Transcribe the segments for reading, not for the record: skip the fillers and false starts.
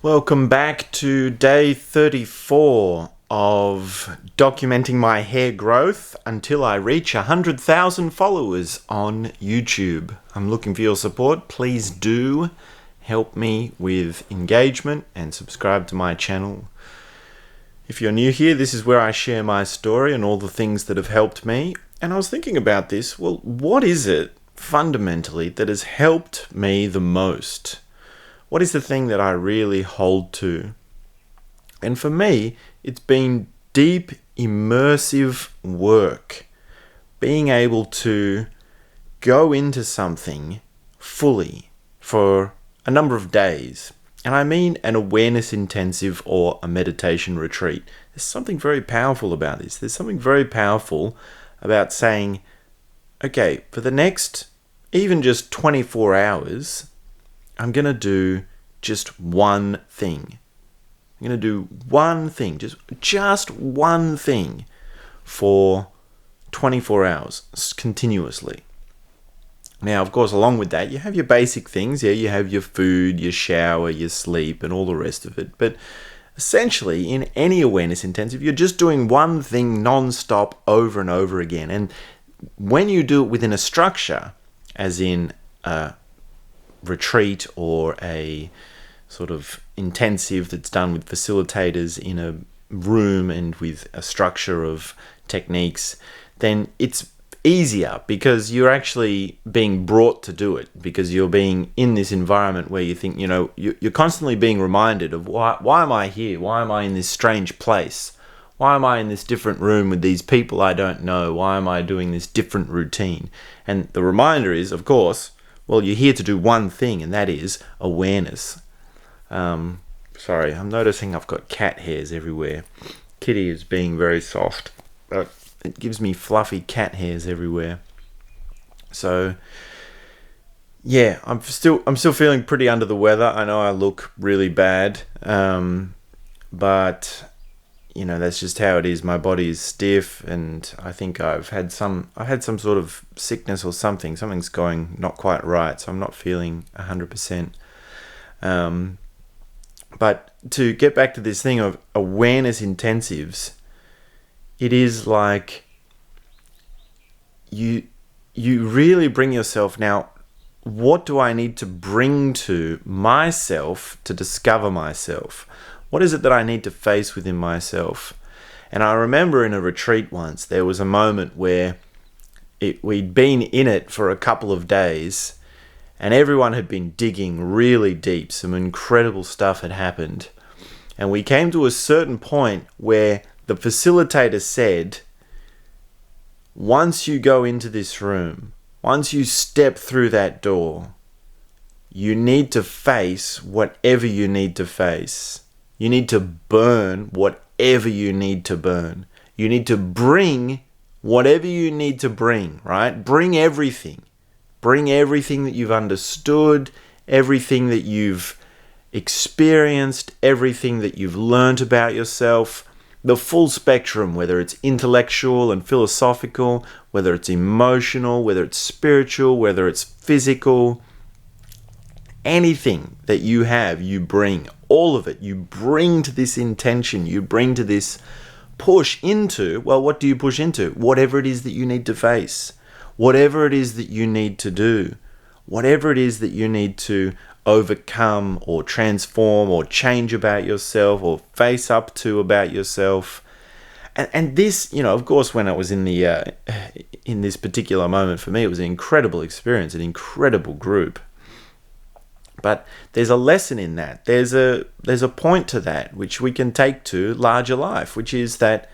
Welcome back to day 34 of documenting my hair growth until I reach 100,000 followers on YouTube. I'm looking for your support. Please do help me with engagement and subscribe to my channel. If you're new here, this is where I share my story and all the things that have helped me. And I was thinking about this. Well, what is it fundamentally that has helped me the most? What is the thing that I really hold to? And for me, it's been deep, immersive work. Being able to go into something fully for a number of days. And I mean an awareness intensive or a meditation retreat. There's something very powerful about this. There's something very powerful about saying, okay, for the next even just 24 hours, I'm going to do just one thing. I'm going to do one thing, just one thing for 24 hours continuously. Now, of course, along with that, you have your basic things. Yeah, you have your food, your shower, your sleep, and all the rest of it. But essentially, in any awareness intensive, you're just doing one thing non-stop over and over again. And when you do it within a structure, as in a retreat or a sort of intensive that's done with facilitators in a room and with a structure of techniques, then it's easier because you're actually being brought to do it, because you're being in this environment where you think, you're constantly being reminded of why am I here? Why am I in this strange place? Why am I in this different room with these people I don't know? Why am I doing this different routine? And the reminder is, of course, well, you're here to do one thing, and that is awareness. Sorry, I'm noticing I've got cat hairs everywhere. Kitty is being very soft, but it gives me fluffy cat hairs everywhere. So, yeah, I'm still feeling pretty under the weather. I know I look really bad, but that's just how it is. My body is stiff, and I think I've had some sort of sickness or something. Something's going not quite right, so I'm not feeling 100%. But to get back to this thing of awareness intensives, it is like you really bring yourself. Now, what do I need to bring to myself to discover myself? What is it that I need to face within myself? And I remember in a retreat once, there was a moment where we'd been in it for a couple of days, and everyone had been digging really deep. Some incredible stuff had happened. And we came to a certain point where the facilitator said, once you go into this room, once you step through that door, you need to face whatever you need to face. You need to burn whatever you need to burn. You need to bring whatever you need to bring, right? Bring everything. Bring everything that you've understood, everything that you've experienced, everything that you've learned about yourself, the full spectrum, whether it's intellectual and philosophical, whether it's emotional, whether it's spiritual, whether it's physical. Anything that you have, you bring. All of it, you bring to this intention, you bring to this push into, well, what do you push into? Whatever it is that you need to face. Whatever it is that you need to do, whatever it is that you need to overcome or transform or change about yourself or face up to about yourself. And this, of course, when I was in this particular moment, for me, it was an incredible experience, an incredible group. But there's a lesson in that. There's a point to that which we can take to larger life, which is that,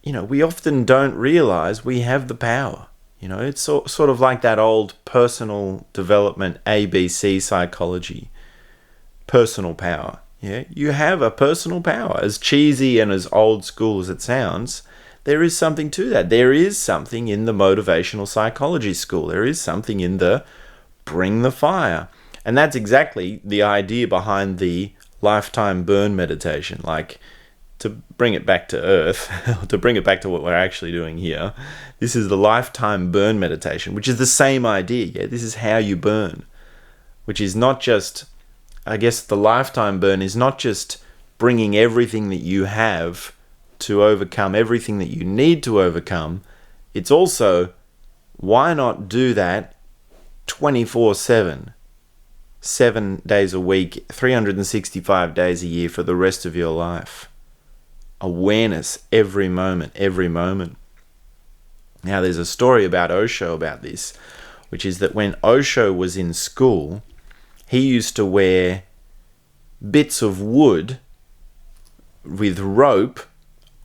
we often don't realize we have the power. It's sort of like that old personal development ABC psychology. Personal power. Yeah, you have a personal power. As cheesy and as old school as it sounds, there is something to that. There is something in the motivational psychology school. There is something in the bring the fire. And that's exactly the idea behind the lifetime burn meditation. Like, to bring it back to earth, to bring it back to what we're actually doing here, this is the lifetime burn meditation, which is the same idea. Yeah, this is how you burn, which is not just I guess the lifetime burn is not just bringing everything that you have to overcome everything that you need to overcome. It's also, why not do that 24/7, 7 days a week, 365 days a year for the rest of your life? Awareness every moment, every moment. Now, there's a story about Osho about this, which is that when Osho was in school, he used to wear bits of wood with rope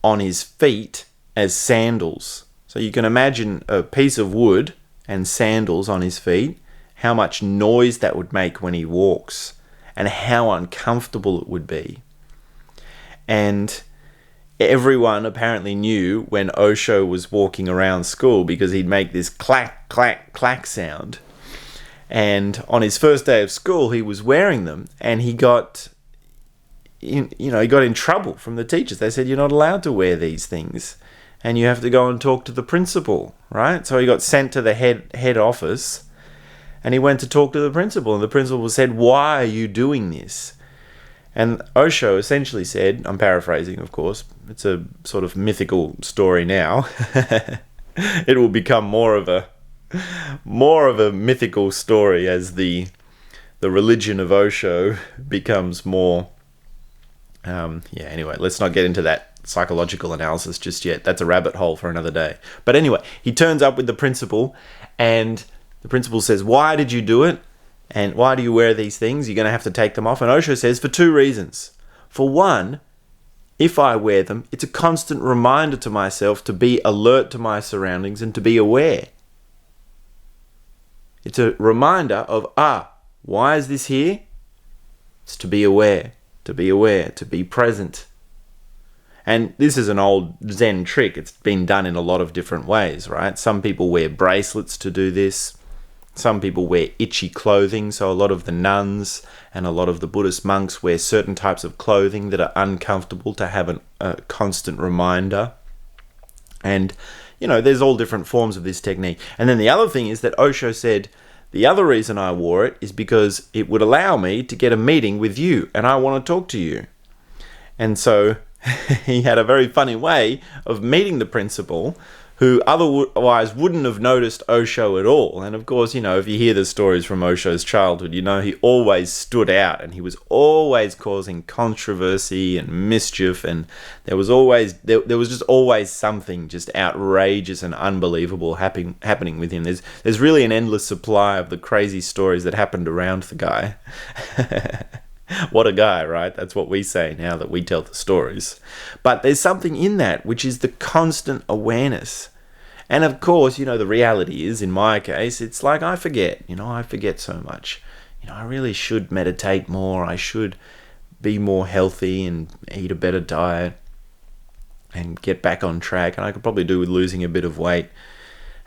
on his feet as sandals. So you can imagine a piece of wood and sandals on his feet, how much noise that would make when he walks, and how uncomfortable it would be. And everyone apparently knew when Osho was walking around school because he'd make this clack, clack, clack sound. And on his first day of school, he was wearing them, and he got in trouble from the teachers. They said, you're not allowed to wear these things, and you have to go and talk to the principal, right? So he got sent to the head office, and he went to talk to the principal, and the principal said, why are you doing this? And Osho essentially said, I'm paraphrasing, of course, it's a sort of mythical story now. It will become more of a mythical story as the religion of Osho becomes more. Anyway, let's not get into that psychological analysis just yet. That's a rabbit hole for another day. But anyway, he turns up with the principal, and the principal says, why did you do it? And why do you wear these things? You're going to have to take them off. And Osho says, for 2 reasons. For one, if I wear them, it's a constant reminder to myself to be alert to my surroundings and to be aware. It's a reminder of, why is this here? It's to be aware, to be present. And this is an old Zen trick. It's been done in a lot of different ways, right? Some people wear bracelets to do this. Some people wear itchy clothing. So a lot of the nuns and a lot of the Buddhist monks wear certain types of clothing that are uncomfortable to have a constant reminder. And, there's all different forms of this technique. And then the other thing is that Osho said, the other reason I wore it is because it would allow me to get a meeting with you, and I want to talk to you. And so he had a very funny way of meeting the principal, who otherwise wouldn't have noticed Osho at all. And of course, if you hear the stories from Osho's childhood, he always stood out, and he was always causing controversy and mischief, and there was just always something just outrageous and unbelievable happening with him. There's really an endless supply of the crazy stories that happened around the guy. What a guy, right? That's what we say now that we tell the stories. But there's something in that, which is the constant awareness. And of course, the reality is, in my case, it's like I forget. I forget so much. I really should meditate more. I should be more healthy and eat a better diet and get back on track. And I could probably do with losing a bit of weight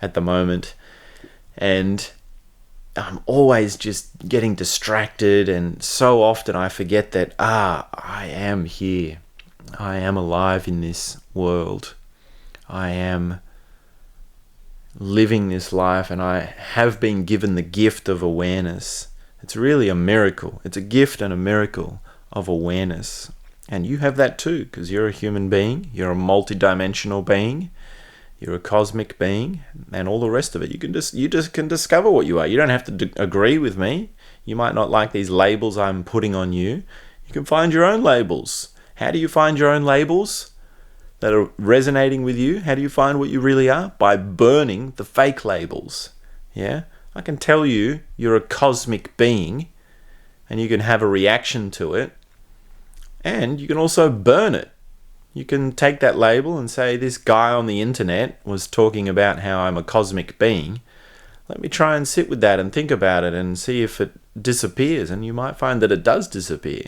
at the moment. And I'm always just getting distracted, and so often I forget that, I am here. I am alive in this world. I am living this life, and I have been given the gift of awareness. It's really a miracle. It's a gift and a miracle of awareness. And you have that too, because you're a human being. You're a multidimensional being. You're a cosmic being, and all the rest of it. You just can discover what you are. You don't have to agree with me. You might not like these labels I'm putting on you. You can find your own labels. How do you find your own labels that are resonating with you? How do you find what you really are? By burning the fake labels. Yeah? I can tell you're a cosmic being, and you can have a reaction to it, and you can also burn it. You can take that label and say, this guy on the internet was talking about how I'm a cosmic being. Let me try and sit with that and think about it and see if it disappears. And you might find that it does disappear.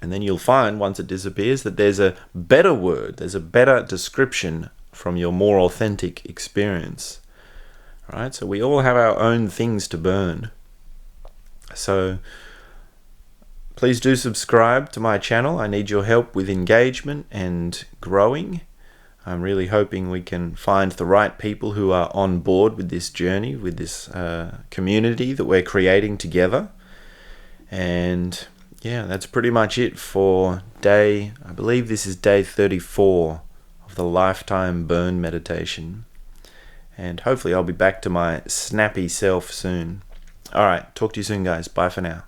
And then you'll find, once it disappears, that there's a better word, there's a better description from your more authentic experience. Right? So we all have our own things to burn. So please do subscribe to my channel. I need your help with engagement and growing. I'm really hoping we can find the right people who are on board with this journey, with this community that we're creating together. And yeah, that's pretty much it for I believe this is day 34 of the Lifetime Burn Meditation. And hopefully I'll be back to my snappy self soon. Alright, talk to you soon, guys. Bye for now.